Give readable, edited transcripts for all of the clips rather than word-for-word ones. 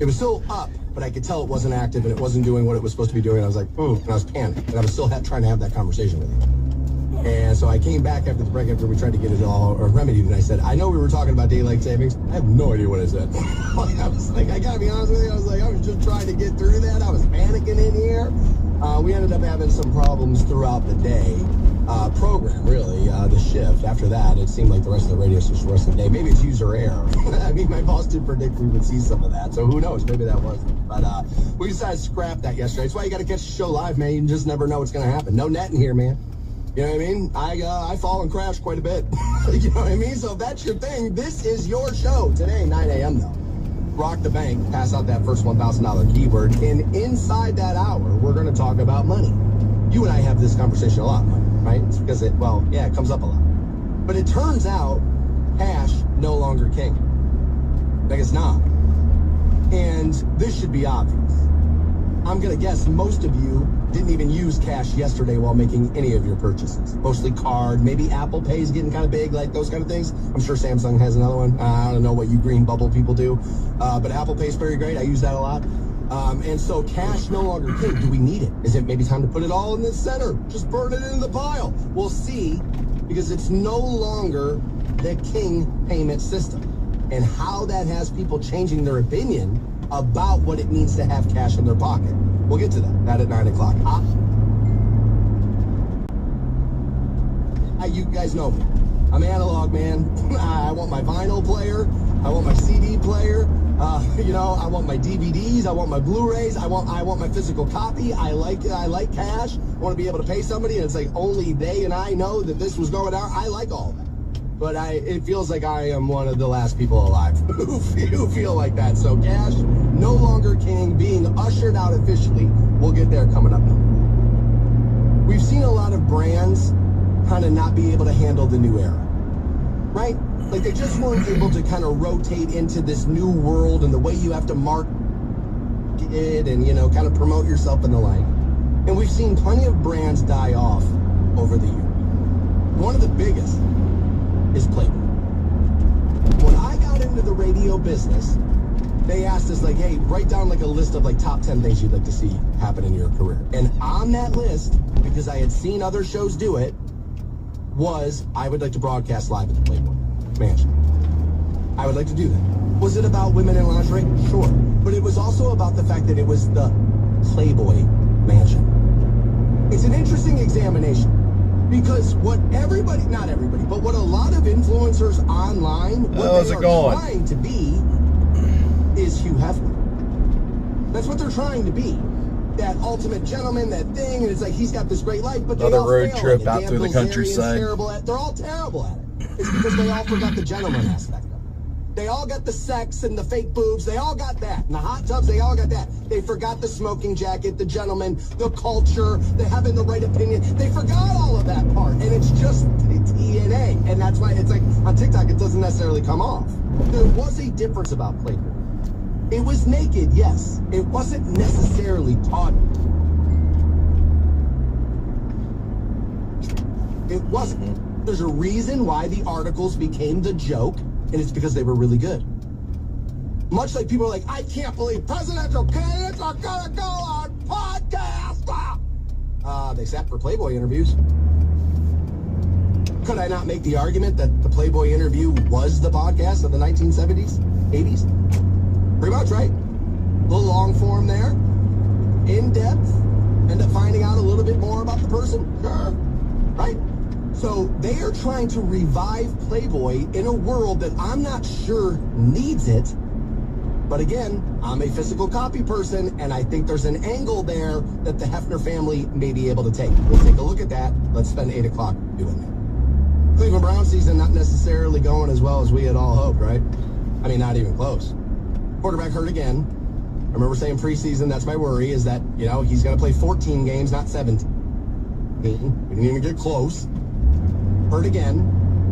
It was still up, but I could tell it wasn't active and it wasn't doing what it was supposed to be doing. I was like, and I was panicked. And I was still trying to have that conversation with you. And so I came back after the break after we tried to get it all remedied, and I said, I know we were talking about daylight savings. I have no idea what I said. I was like, I gotta be honest with you. I was just trying to get through that. I was panicking in here. We ended up having some problems throughout the day. Program, really, the shift. After that, it seemed like the rest of the radio station, the rest of the day. Maybe it's user error. I mean, my boss did predict we would see some of that, so who knows? Maybe that was. But we decided to scrap that yesterday. That's why you got to catch the show live, man. You just never know what's going to happen. No net in here, man. You know what I mean? I fall and crash quite a bit. You know what I mean? So if that's your thing, this is your show today, 9 a.m. though. Rock the bank, pass out that first $1,000 keyword, and inside that hour, we're going to talk about money. You and I have this conversation a lot, right? It's because it comes up a lot. But it turns out, cash no longer king. Like it's not. And this should be obvious. I'm going to guess most of you didn't even use cash yesterday while making any of your purchases. Mostly card, maybe Apple Pay is getting kind of big, like those kind of things. I'm sure Samsung has another one. I don't know what you green bubble people do. But Apple Pay is very great. I use that a lot. And so cash no longer king. Do we need it? Is it maybe time to put it all in the center? Just burn it in the pile. We'll see, because it's no longer the king payment system. And how that has people changing their opinion about what it means to have cash in their pocket. We'll get to that at 9 o'clock. You guys know me. I'm analog, man. I want my vinyl player. I want my CD player. I want my DVDs. I want my Blu-rays. I want my physical copy. I like cash. I want to be able to pay somebody, and it's like only they and I know that this was going out. I like all that. But it feels like I am one of the last people alive who feel like that. So cash, no longer king, being ushered out officially. We'll get there coming up. We've seen a lot of brands kind of not be able to handle the new era, right? Like they just weren't able to kind of rotate into this new world and the way you have to market it and, kind of promote yourself and the like. And we've seen plenty of brands die off over the years. One of the biggest is Playboy. When I got into the radio business, they asked us like, hey, write down like a list of like top 10 things you'd like to see happen in your career. And on that list, because I had seen other shows do it, was I would like to broadcast live at the Playboy Mansion. I would like to do that. Was it about women in lingerie? Sure. But it was also about the fact that it was the Playboy Mansion. It's an interesting examination. Because what not everybody, but what a lot of influencers online, what they are trying to be is Hugh Hefner. That's what they're trying to be. That ultimate gentleman, that thing, and it's like he's got this great life, but another road trip out through the countryside. They're all terrible at it. It's because they all forgot the gentleman aspect of it. They all got the sex and the fake boobs. They all got that. And the hot tubs, they all got that. They forgot the smoking jacket, the gentleman, the culture, the having the right opinion. They forgot all of that part. And it's just DNA. And that's why it's like on TikTok, it doesn't necessarily come off. There was a difference about Playboy. It was naked, yes. It wasn't necessarily taught. It wasn't. There's a reason why the articles became the joke. And it's because they were really good. Much like people are like, I can't believe presidential candidates are gonna go on podcasts. They sat for Playboy interviews. Could I not make the argument that the Playboy interview was the podcast of the 1970s, 80s? Pretty much, right? A little long form there. In depth. End up finding out a little bit more about the person. Sure. Right? So they are trying to revive Playboy in a world that I'm not sure needs it. But again, I'm a physical copy person, and I think there's an angle there that the Hefner family may be able to take. We'll take a look at that. Let's spend 8 o'clock doing that. Cleveland Browns season not necessarily going as well as we had all hoped, right? I mean, not even close. Quarterback hurt again. I remember saying preseason, that's my worry, is that, he's going to play 14 games, not 17. We didn't even get close. Hurt again.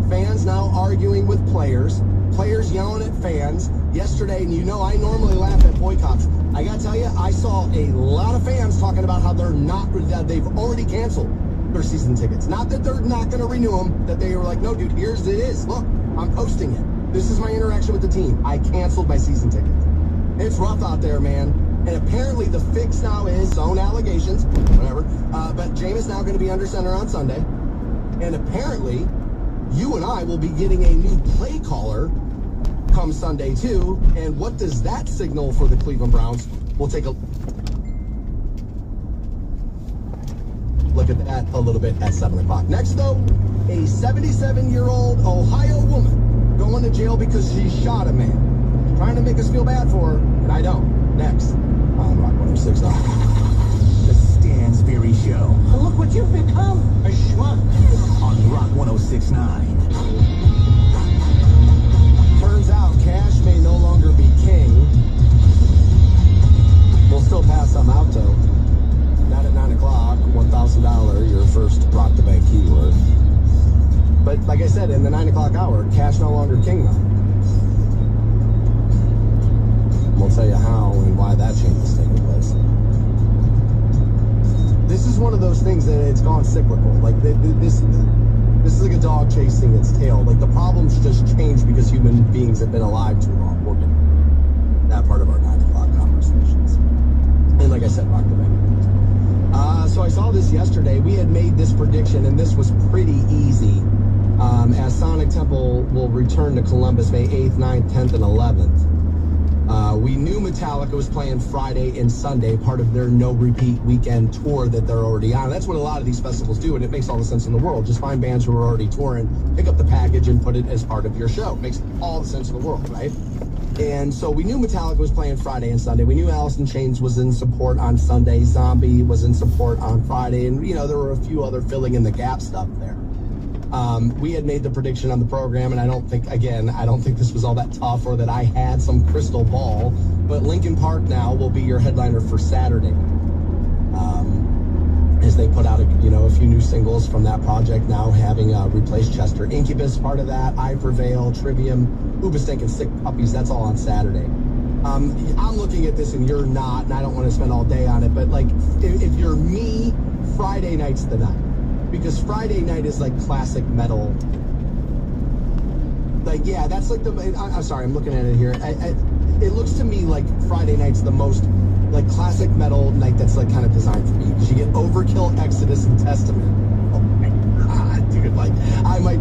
Fans now arguing with players. Players yelling at fans. Yesterday, and I normally laugh at boycotts. I gotta tell you, I saw a lot of fans talking about how they've already canceled their season tickets. Not that they're not going to renew them, that they were like, no, dude, it is. Look, I'm posting it. This is my interaction with the team. I canceled my season tickets. It's rough out there, man. And apparently the fix now is own allegations, whatever. But Jameis now going to be under center on Sunday. And apparently you and I will be getting a new play caller come Sunday too. And what does that signal for the Cleveland Browns? We'll take a look at that a little bit at 7 o'clock. Next, though, a 77-year-old Ohio woman going to jail because she shot a man. Trying to make us feel bad for her, and I don't. Next, on Rock 106.9. The Stansberry Show. Look what you've become, a schmuck. On Rock 106.9. Turns out cash may no longer be king. We'll still pass some out, though. Not at 9 o'clock, $1,000, your first Rock the Bank keyword. But like I said, in the 9 o'clock hour, cash no longer king, though. We'll tell you how and why that change is taking place. This is one of those things that it's gone cyclical. Like this is like a dog chasing its tail. Like the problems just change because human beings have been alive too long. We'll get that part of our 9 o'clock conversations. And like I said, Rock the Bank. So I saw this yesterday. We had made this prediction, and this was pretty easy. As Sonic Temple will return to Columbus May 8th, 9th, 10th, and 11th. We knew Metallica was playing Friday and Sunday, part of their no-repeat weekend tour that they're already on. That's what a lot of these festivals do, and it makes all the sense in the world. Just find bands who are already touring, pick up the package, and put it as part of your show. It makes all the sense in the world, right? And so we knew Metallica was playing Friday and Sunday. We knew Alice in Chains was in support on Sunday. Zombie was in support on Friday. And, you know, there were a few other filling in the gap stuff there. We had made the prediction on the program, and I don't think this was all that tough or that I had some crystal ball. But Linkin Park now will be your headliner for Saturday. As they put out a few new singles from that project now, having replaced Chester. Incubus, part of that. I Prevail, Trivium, Hoobastank, and Sick Puppies. That's all on Saturday. I'm looking at this and you're not, and I don't want to spend all day on it, but like if you're me, Friday night's the night. Because Friday night is like classic metal. Like, yeah, that's like I'm sorry, I'm looking at it here. It looks to me like Friday night's the most like classic metal night that's like kind of designed for me. Because you get Overkill, Exodus, and Testament. Oh my God, dude, like I might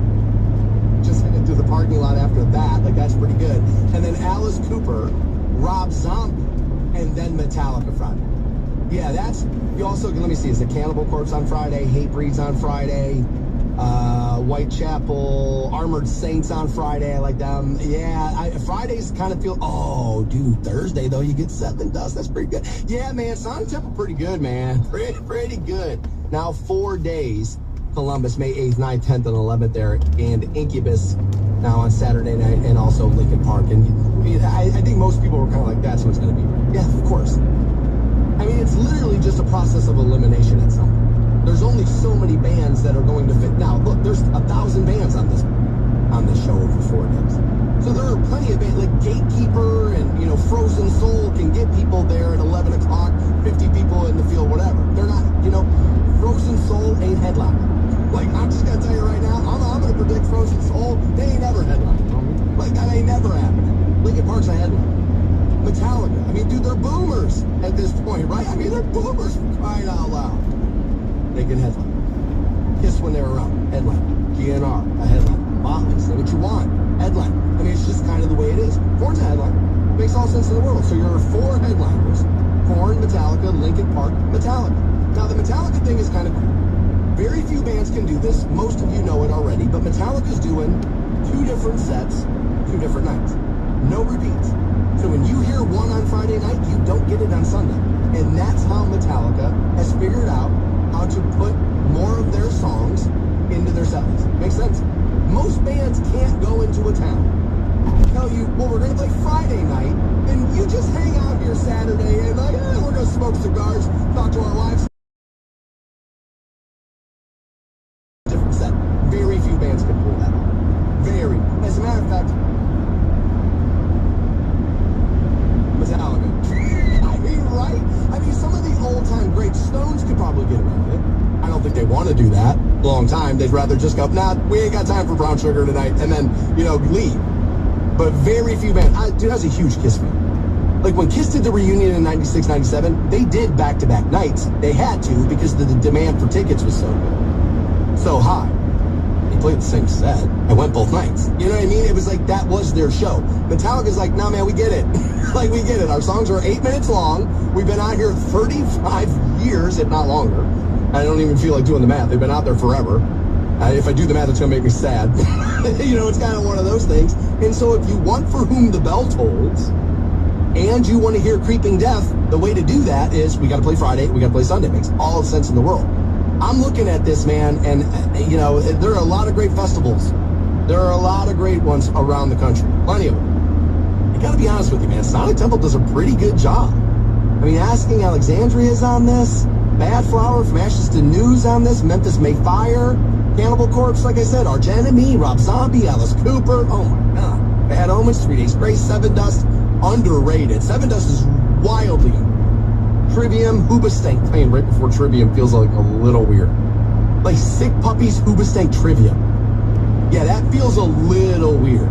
just head into the parking lot after that. Like that's pretty good. And then Alice Cooper, Rob Zombie, and then Metallica Friday. Yeah, that's, you also, let me see, is it Cannibal Corpse on Friday, Hatebreeds on Friday, Whitechapel, Armored Saints on Friday, I like them. Yeah, Fridays kind of feel, oh, dude, Thursday, though, you get Seven Dust, that's pretty good. Yeah, man, Sonic Temple, pretty good, man, pretty good. Now, 4 days, Columbus, May 8th, 9th, 10th, and 11th there, and Incubus now on Saturday night, and also Linkin Park. And I think most people were kind of like, that's what it's going to be. Yeah, of course. I mean, it's literally just a process of elimination at some point. There's only so many bands that are going to fit. Now, look, there's 1,000 bands on this show over 4 days. So there are plenty of bands, like Gatekeeper and, Frozen Soul can get people there at 11 o'clock, 50 people in the field, whatever. They're not, Frozen Soul ain't headlining. Like, I'm just going to tell you right now, I'm going to predict Frozen Soul, they ain't ever headlining. Like, that ain't never happening. Linkin Park's a headline. Metallica. I mean, dude, they're boomers at this point, right? I mean, they're boomers for crying out loud. They can headline. Kiss when they were around. Headline. GNR. A headline. Motley. Say what you want. Headline. I mean, it's just kind of the way it is. Korn's a headline. Makes all sense in the world. So you're 4 headliners. Korn, Metallica, Linkin Park, Metallica. Now, the Metallica thing is kind of cool. Very few bands can do this. Most of you know it already. But Metallica's doing 2 different sets, 2 different nights. No repeats. So when you hear one on Friday night, you don't get it on Sunday. And that's how Metallica has figured out how to put more of their songs into their set list. Makes sense? Most bands can't go into a town, tell you, well, we're going to play Friday night, and you just hang out here Saturday and like, we're going to smoke cigars, talk to our wives. Different set. Very few bands can pull that off. Very. As a matter of fact, Metallica. I mean, right? I mean, some of the old-time great Stones could probably get away with it. I don't think they want to do that. Long time. They'd rather just go, nah, we ain't got time for Brown Sugar tonight, and then, leave. But very few bands. Dude, I was a huge Kiss fan. Like when Kiss did the reunion in 96, 97, they did back-to-back nights. They had to because the demand for tickets was so high. They played the same set. I went both nights. You know what I mean? It was like that was their show. Metallica's like, nah, man, we get it. Like, we get it. Our songs are 8 minutes long. We've been out here 35 years, if not longer. I don't even feel like doing the math. They've been out there forever. If I do the math, it's going to make me sad. You know, it's kind of one of those things. And so if you want For Whom the Bell Tolls, and you want to hear Creeping Death, the way to do that is we got to play Friday, we got to play Sunday. It makes all the sense in the world. I'm looking at this, man, and, you know, there are a lot of great festivals. There are a lot of great ones around the country. Plenty of them. I got to be honest with you, man. Sonic Temple does a pretty good job. I mean, Asking Alexandria is on this. Bad Flower, From Ashes to News on this. Memphis May Fire. Cannibal Corpse, like I said. Arch Enemy, Rob Zombie, Alice Cooper. Oh, my God. Bad Omens, 3 Days Grace, Seven Dust. Underrated. Seven Dust is wildly underrated. Trivium, Hoobastank playing right before Trivium feels like a little weird. Like Sick Puppies, Hoobastank, Trivium. Yeah, that feels a little weird.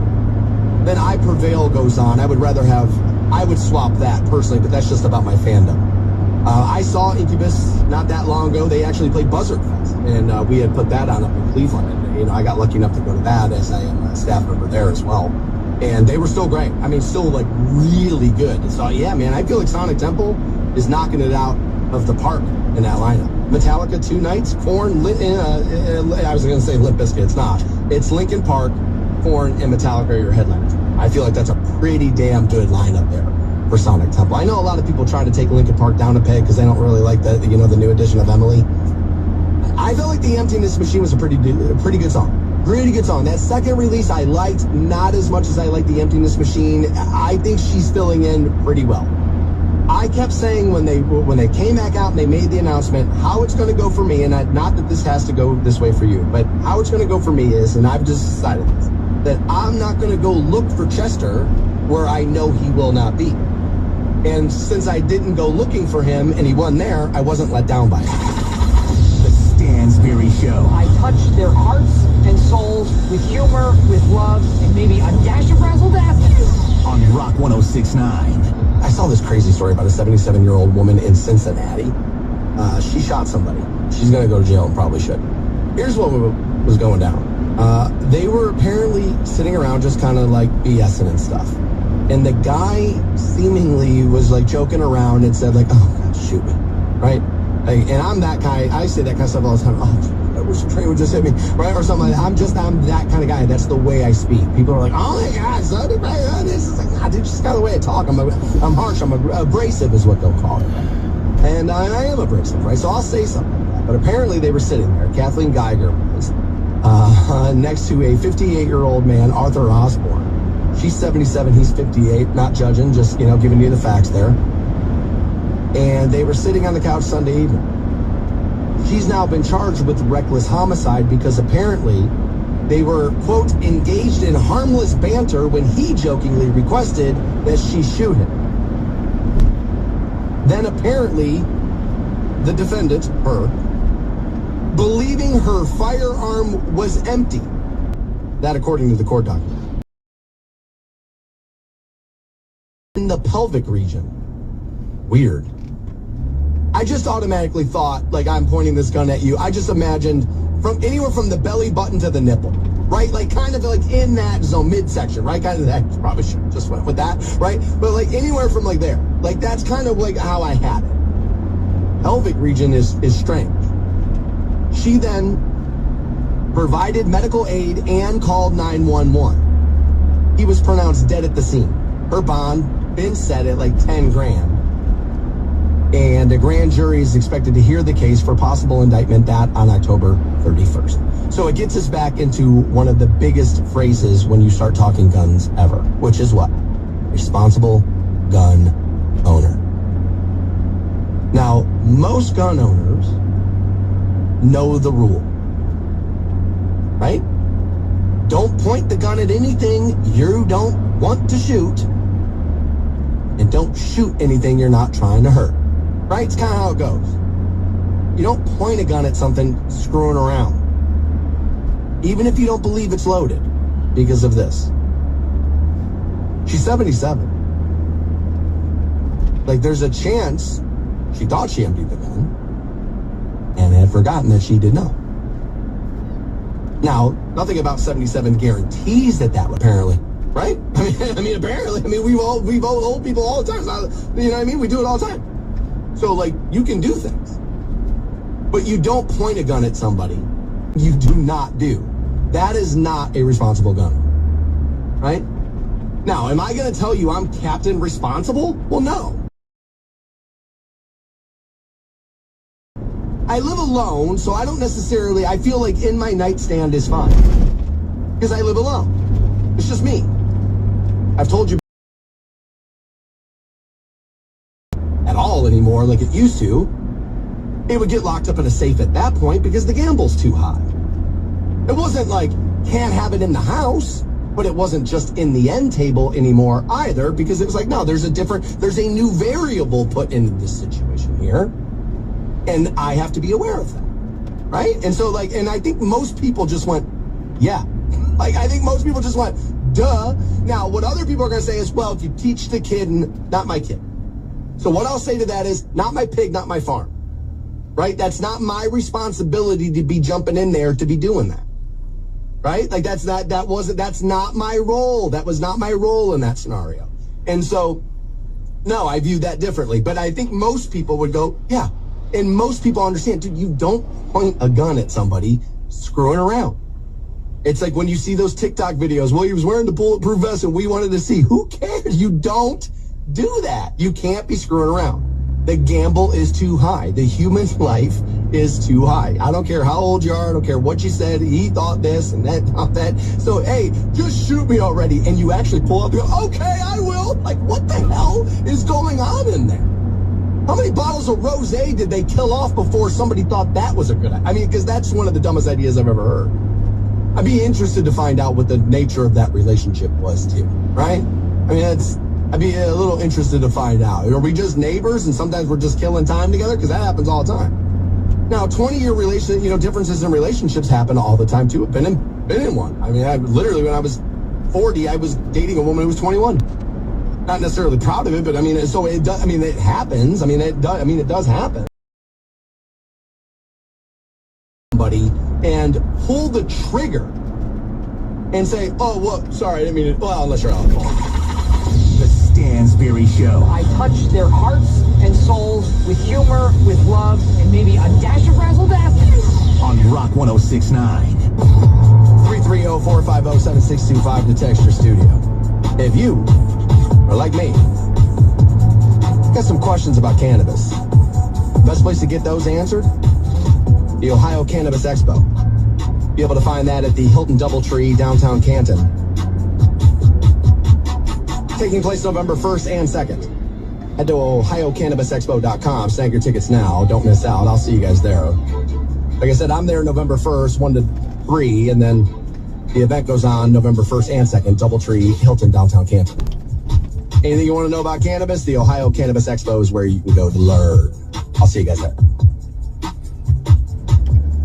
Then I Prevail goes on. I would swap that personally, but that's just about my fandom. I saw Incubus not that long ago. They actually played Buzzard Fest, and we had put that on up in Cleveland. And, you know, I got lucky enough to go to that as I am a staff member there as well. And they were still great. I mean, still, like, really good. So, yeah, man, I feel like Sonic Temple is knocking it out of the park in that lineup. Metallica 2 nights, Korn, I was going to say Limp Bizkit. It's not. It's Linkin Park, Korn, and Metallica are your headliners. I feel like that's a pretty damn good lineup there for Sonic Temple. I know a lot of people try to take Linkin Park down a peg because they don't really like the new edition of Emily. I felt like the Emptiness Machine was a pretty good song. Pretty good song. That second release I liked, not as much as I liked the Emptiness Machine. I think she's filling in pretty well. I kept saying when they came back out and they made the announcement, how it's going to go for me, and not that this has to go this way for you, but how it's going to go for me is, and I've just decided this, that I'm not going to go look for Chester where I know he will not be. And since I didn't go looking for him and he wasn't there, I wasn't let down by it. Stansberry Show. I touched their hearts and souls with humor, with love, and maybe a dash of razzle-dazzle. On Rock 106.9. I saw this crazy story about a 77-year-old woman in Cincinnati. She shot somebody. She's going to go to jail and probably should. Here's what was going down. They were apparently sitting around just kind of like BSing and stuff. And the guy seemingly was like joking around and said like, oh, God, shoot me, right? Like, and I'm that guy. I say that kind of stuff all the time. Oh, I wish a train would just hit me, right? Or something like that. I'm that kind of guy. That's the way I speak. People are like, oh my God, son, this is like, nah, dude, just kind of the way I talk. I'm harsh. I'm abrasive is what they'll call it. Right? And I am abrasive, right? So I'll say something like that. But apparently they were sitting there. Kathleen Geiger was next to a 58-year-old man, Arthur Osborne. She's 77, he's 58. Not judging, just, giving you the facts there. And they were sitting on the couch Sunday evening. She's now been charged with reckless homicide because apparently they were, quote, engaged in harmless banter when he jokingly requested that she shoot him. Then apparently the defendant, her, believing her firearm was empty. That according to the court document. In the pelvic region. Weird. I just automatically thought, like, I'm pointing this gun at you. I just imagined from anywhere from the belly button to the nipple, right? Like, kind of like in that zone, midsection, right? Kind of that, probably should have just went with that, right? But like anywhere from like there. Like, that's kind of like how I had it. Pelvic region is strange. She then provided medical aid and called 911. He was pronounced dead at the scene. Her bond been set at like 10 grand. And the grand jury is expected to hear the case for possible indictment that on October 31st. So it gets us back into one of the biggest phrases when you start talking guns ever, which is what? Responsible gun owner. Now, most gun owners know the rule, right? Don't point the gun at anything you don't want to shoot, and don't shoot anything you're not trying to hurt. Right? It's kind of how it goes. You don't point a gun at something screwing around. Even if you don't believe it's loaded because of this. She's 77. Like, there's a chance she thought she emptied the gun and had forgotten that she did not. Now, nothing about 77 guarantees that would, apparently, right? I mean, apparently. I mean, we vote old people all the time. You know what I mean? We do it all the time. So, like, you can do things. But you don't point a gun at somebody. You do not do. That is not a responsible gun. Right? Now, am I going to tell you I'm Captain Responsible? Well, no. I live alone, so I don't necessarily, I feel like in my nightstand is fine. Because I live alone. It's just me. I've told you at all anymore like it used to. It would get locked up in a safe at that point because the gamble's too high. It wasn't like, can't have it in the house, but it wasn't just in the end table anymore either, because it was like, no, there's a new variable put into this situation here. And I have to be aware of that, right? And so, like, and I think most people just went, yeah. Like, I think most people just went, duh. Now, what other people are going to say is, well, if you teach the kid, and not my kid. So what I'll say to that is, not my pig, not my farm, right? That's not my responsibility to be jumping in there to be doing that, right? Like, that's not my role. That was not my role in that scenario. And so, no, I view that differently. But I think most people would go, yeah. And most people understand, dude, you don't point a gun at somebody screwing around. It's like when you see those TikTok videos, well, he was wearing the bulletproof vest and we wanted to see. Who cares? You don't do that. You can't be screwing around. The gamble is too high. The human life is too high. I don't care how old you are. I don't care what you said. He thought this and that, thought that. So, hey, just shoot me already. And you actually pull up and go, okay, I will. Like, what the hell is going on in there? How many bottles of rosé did they kill off before somebody thought that was a good idea? I mean, because that's one of the dumbest ideas I've ever heard. I'd be interested to find out what the nature of that relationship was, too, right? I mean, I'd be a little interested to find out. Are we just neighbors and sometimes we're just killing time together? Because that happens all the time. Now, 20-year differences in relationships happen all the time, too. I've been in one. I mean, literally, when I was 40, I was dating a woman who was 21. Not necessarily proud of it, but I mean, so it does. I mean, it happens. I mean, it does. I mean, it does happen. Somebody and pull the trigger and say, "Oh, well, sorry, I didn't mean it." Well, unless you're alcohol. The Stansberry Show. I touch their hearts and souls with humor, with love, and maybe a dash of razzle-dazzle. On Rock 106.9. 330-450-7625 to text your studio. If you or like me, got some questions about cannabis. Best place to get those answered? The Ohio Cannabis Expo. Be able to find that at the Hilton Doubletree, downtown Canton. Taking place November 1st and 2nd. Head to ohiocannabisexpo.com. Snag your tickets now. Don't miss out. I'll see you guys there. Like I said, I'm there November 1st, 1 to 3, and then the event goes on November 1st and 2nd, Doubletree, Hilton, downtown Canton. Anything you want to know about cannabis? The Ohio Cannabis Expo is where you can go to learn. I'll see you guys there.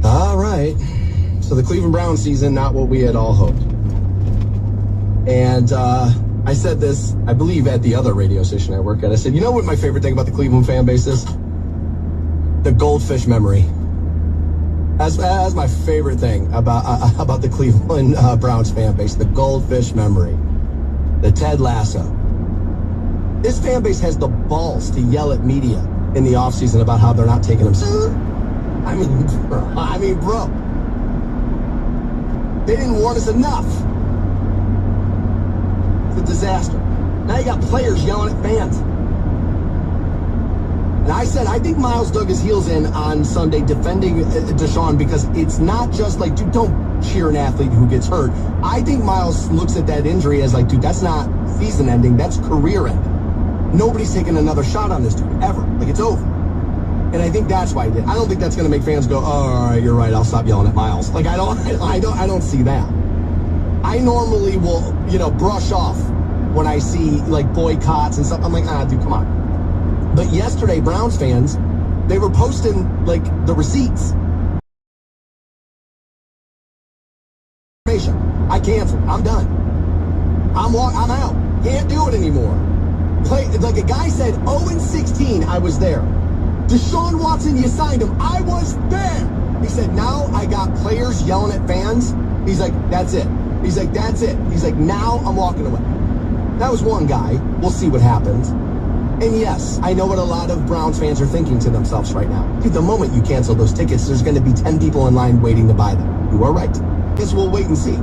All right. So the Cleveland Browns season, not what we had all hoped. And I said this, I believe, at the other radio station I work at. I said, you know what my favorite thing about the Cleveland fan base is? The goldfish memory. That's my favorite thing about the Cleveland Browns fan base. The goldfish memory. The Ted Lasso. This fan base has the balls to yell at media in the offseason about how they're not taking them seriously. I mean, bro. They didn't warn us enough. It's a disaster. Now you got players yelling at fans. And I said, I think Miles dug his heels in on Sunday defending Deshaun because it's not just like, dude, don't cheer an athlete who gets hurt. I think Miles looks at that injury as like, dude, that's not season ending, that's career ending. Nobody's taking another shot on this dude, ever. Like, it's over. And I think that's why he did. I don't think that's going to make fans go, oh, all right, you're right, I'll stop yelling at Miles. Like, I don't see that. I normally will, brush off when I see, like, boycotts and stuff. I'm like, dude, come on. But yesterday, Browns fans, they were posting, like, the receipts. I canceled. I'm done. I'm out. Can't do it anymore. like a guy said, 0-16, I was there. Deshaun Watson, you signed him. I was there. He said, now I got players yelling at fans. He's like, that's it. He's like, that's it. He's like, now I'm walking away. That was one guy. We'll see what happens. And yes, I know what a lot of Browns fans are thinking to themselves right now. Dude, the moment you cancel those tickets, there's going to be 10 people in line waiting to buy them. You are right. Guess we'll wait and see.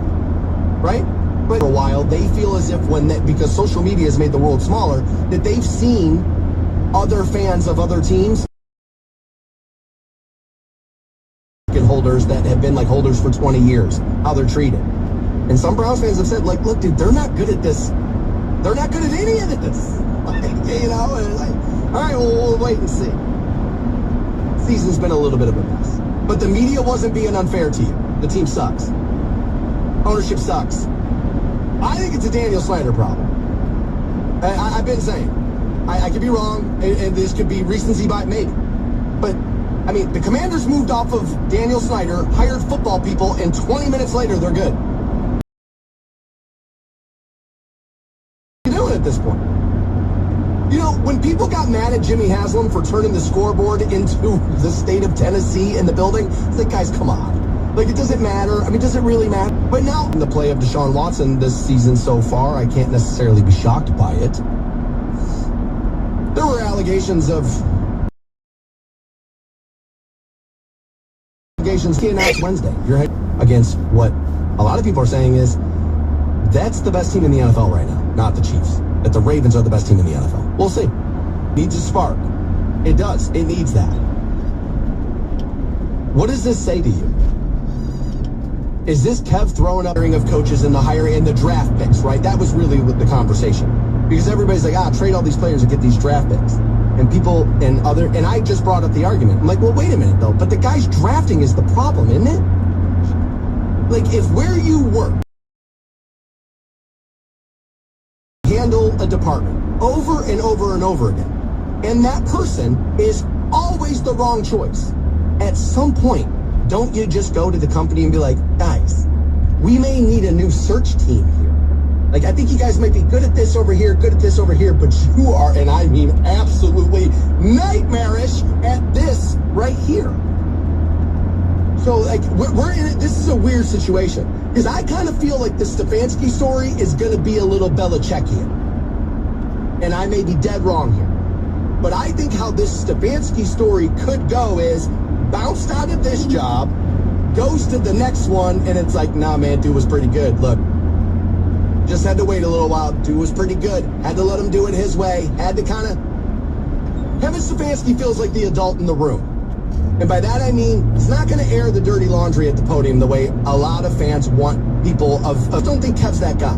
Right? But for a while, they feel as if because social media has made the world smaller, that they've seen other fans of other teams, holders that have been like holders for 20 years, how they're treated. And some Browns fans have said, like, look, dude, they're not good at this. They're not good at any of this. Like, you know, and like, all right, well, we'll wait and see. Season's been a little bit of a mess. But the media wasn't being unfair to you. The team sucks. Ownership sucks. I think it's a Daniel Snyder problem. I've been saying. I could be wrong, and this could be recency bias, maybe. But I mean, the Commanders moved off of Daniel Snyder, hired football people, and 20 minutes later, they're good. What are you doing at this point? You know, when people got mad at Jimmy Haslam for turning the scoreboard into the state of Tennessee in the building, it's like, guys, come on. Like, it doesn't matter. I mean, does it really matter? But now, in the play of Deshaun Watson this season so far, I can't necessarily be shocked by it. There were allegations he announced Wednesday. You're against what a lot of people are saying is that's the best team in the NFL right now, not the Chiefs. That the Ravens are the best team in the NFL. We'll see. Needs a spark. It does. It needs that. What does this say to you? Is this Kev throwing up of coaches in the hiring and the draft picks, right? That was really the conversation. Because everybody's like, trade all these players and get these draft picks. And people and I just brought up the argument. I'm like, well, wait a minute, though. But the guy's drafting is the problem, isn't it? Like, if where you work handle a department over and over and over again, and that person is always the wrong choice, at some point, don't you just go to the company and be like, guys, we may need a new search team here. Like, I think you guys might be good at this over here, good at this over here, but you are, and I mean absolutely nightmarish at this right here. So, like, we're in it. This is a weird situation. Because I kind of feel like the Stefanski story is going to be a little Belichickian. And I may be dead wrong here. But I think how this Stefanski story could go is bounced out of this job, goes to the next one, and it's like, nah, man, dude was pretty good. Look. Just had to wait a little while. Dude was pretty good. Had to let him do it his way. Had to kind of... Kevin Stefanski feels like the adult in the room. And by that I mean, he's not going to air the dirty laundry at the podium the way a lot of fans want people of... I don't think Kev's that guy.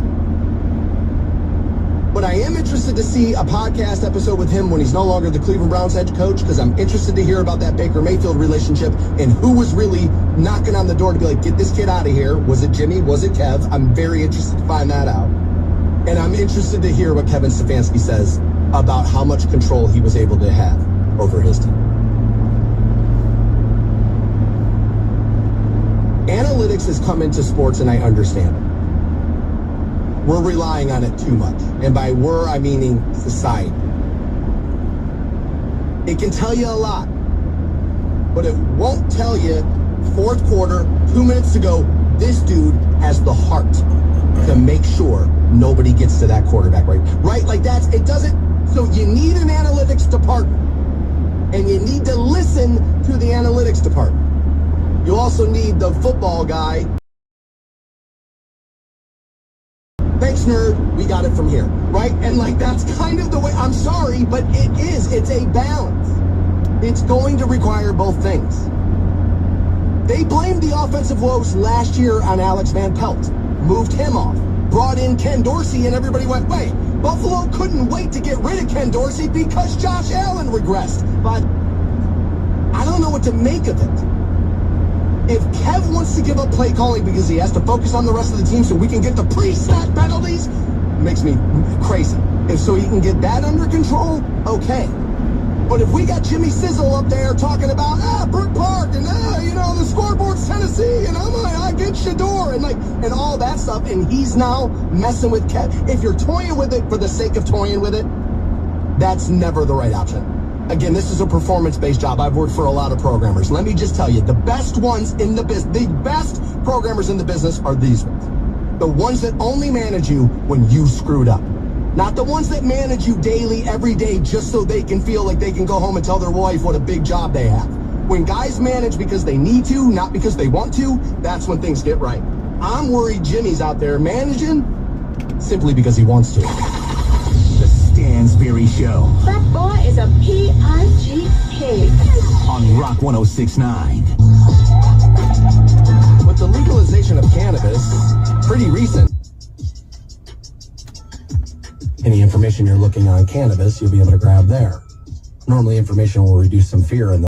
But I am interested to see a podcast episode with him when he's no longer the Cleveland Browns head coach, because I'm interested to hear about that Baker Mayfield relationship and who was really knocking on the door to be like, get this kid out of here. Was it Jimmy? Was it Kev? I'm very interested to find that out. And I'm interested to hear what Kevin Stefanski says about how much control he was able to have over his team. Analytics has come into sports, and I understand it. We're relying on it too much. And by we're, I meaning society. It can tell you a lot, but it won't tell you fourth quarter, 2 minutes to go, this dude has the heart to make sure nobody gets to that quarterback, right? Like it doesn't, so you need an analytics department, and you need to listen to the analytics department. You also need the football guy. Thanks, nerd. We got it from here, right? And like, that's kind of the way, I'm sorry, but it is. It's a balance. It's going to require both things. They blamed the offensive woes last year on Alex Van Pelt, moved him off, brought in Ken Dorsey, and everybody went, wait, Buffalo couldn't wait to get rid of Ken Dorsey because Josh Allen regressed. But I don't know what to make of it. If Kev wants to give up play calling because he has to focus on the rest of the team so we can get the pre-snap penalties, it makes me crazy. If so he can get that under control, okay. But if we got Jimmy Sizzle up there talking about, Brook Park, and, the scoreboard's Tennessee, and I get Shador, and all that stuff, and he's now messing with Kev. If you're toying with it for the sake of toying with it, That's never the right option. Again, this is a performance-based job. I've worked for a lot of programmers. Let me just tell you, the best ones in the business, the best programmers in the business are these ones. The ones that only manage you when you screwed up. Not the ones that manage you daily, every day, just so they can feel like they can go home and tell their wife what a big job they have. When guys manage because they need to, not because they want to, that's when things get right. I'm worried Jimmy's out there managing simply because he wants to. The Stansberry Show That boy is a P-I-G-K. on Rock 106.9. With the legalization of cannabis, pretty recent, any information you're looking on cannabis, you'll be able to grab there. Normally, information will reduce some fear in the